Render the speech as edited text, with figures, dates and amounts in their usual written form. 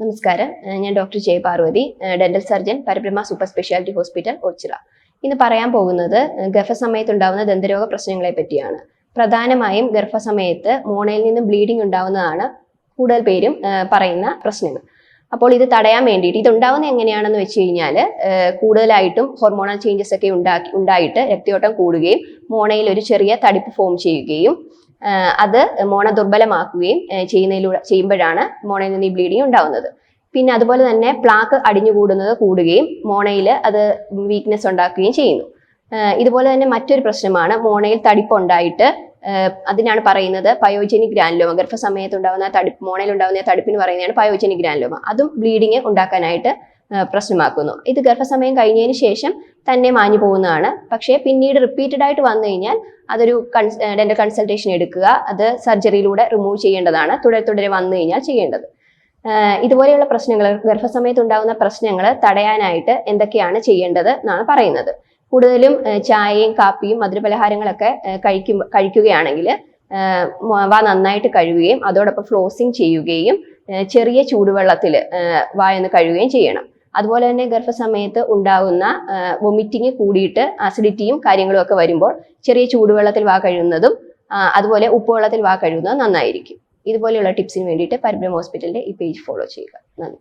നമസ്കാരം, ഞാൻ doctor Jaya Parvathi, dental surgeon, Parabrahma super speciality hospital, Oachira. ഇന്ന് പറയാൻ പോകുന്നത് ഗർഭസമയത്തുണ്ടാവുന്ന ദന്തരോഗ പ്രശ്നങ്ങളെ പറ്റിയാണ്. പ്രധാനമായും ഗർഭസമയത്ത് മോണയിൽ നിന്ന് ബ്ലീഡിംഗ് ഉണ്ടാവുന്നതാണ് കൂടുതൽ പേരും പറയുന്ന പ്രശ്നങ്ങൾ. അപ്പോൾ ഇത് തടയാൻ വേണ്ടിയിട്ട് ഇതുണ്ടാവുന്നത് എങ്ങനെയാണെന്ന് വെച്ച് കഴിഞ്ഞാൽ കൂടുതലായിട്ടും ഹോർമോണൽ ചേഞ്ചസ് ഒക്കെ ഉണ്ടായിട്ട് രക്തയോട്ടം കൂടുകയും മോണയിൽ ഒരു ചെറിയ തടിപ്പ് ഫോം ചെയ്യുകയും അത് മോണ ദുർബലമാക്കുകയും ചെയ്യുമ്പോഴാണ് മോണയിൽ നിന്ന് ഈ ബ്ലീഡിങ് ഉണ്ടാവുന്നത്. പിന്നെ അതുപോലെ തന്നെ പ്ലാക്ക് അടിഞ്ഞുകൂടുന്നത് കൂടുകയും മോണയിൽ അത് വീക്ക്നെസ് ഉണ്ടാക്കുകയും ചെയ്യുന്നു. ഇതുപോലെ തന്നെ മറ്റൊരു പ്രശ്നമാണ് മോണയിൽ തടിപ്പുണ്ടായിട്ട് അതിനാണ് പറയുന്നത് പയോജനിക് ഗ്രാനുലോമ. ഗർഭസമയത്ത് ഉണ്ടാകുന്ന മോണയിൽ ഉണ്ടാകുന്ന തടിപ്പിന് പറയുന്നതാണ് പയോജനിക് ഗ്രാനുലോമ. അതും ബ്ലീഡിങ് ഉണ്ടാക്കാനായിട്ട് പ്രശ്നമാക്കുന്നു. ഇത് ഗർഭസമയം കഴിഞ്ഞതിന് ശേഷം തന്നെ മാഞ്ഞു പോകുന്നതാണ്. പക്ഷേ പിന്നീട് റിപ്പീറ്റഡ് ആയിട്ട് വന്നു കഴിഞ്ഞാൽ അതൊരു ഡെന്റൽ കൺസൾട്ടേഷൻ എടുക്കുക, അത് സർജറിയിലൂടെ റിമൂവ് ചെയ്യേണ്ടതാണ്, തുടരെ വന്നു കഴിഞ്ഞാൽ ചെയ്യേണ്ടത്. ഇതുപോലെയുള്ള പ്രശ്നങ്ങൾ, ഗർഭസമയത്ത് ഉണ്ടാകുന്ന പ്രശ്നങ്ങൾ തടയാനായിട്ട് എന്തൊക്കെയാണ് ചെയ്യേണ്ടത് എന്നാണ് പറയുന്നത്. കൂടുതലും ചായയും കാപ്പിയും മധുരപലഹാരങ്ങളൊക്കെ കഴിക്കുകയാണെങ്കിൽ വാ നന്നായിട്ട് കഴുകുകയും അതോടൊപ്പം ഫ്ലോസിങ് ചെയ്യുകയും ചെറിയ ചൂടുവെള്ളത്തിൽ വായൊന്ന് കഴുകുകയും ചെയ്യണം. അതുപോലെ തന്നെ ഗർഭസമയത്ത് ഉണ്ടാകുന്ന വൊമിറ്റിങ് കൂടിയിട്ട് ആസിഡിറ്റിയും കാര്യങ്ങളും ഒക്കെ വരുമ്പോൾ ചെറിയ ചൂടുവെള്ളത്തിൽ വാ കഴുകുന്നതും അതുപോലെ ഉപ്പുവെള്ളത്തിൽ വാ കഴുകുന്നതും നന്നായിരിക്കും. ഇതുപോലെയുള്ള ടിപ്സിന് വേണ്ടിയിട്ട് പരബ്രഹ്മ ഹോസ്പിറ്റലിന്റെ ഈ പേജ് ഫോളോ ചെയ്യുക. നന്ദി.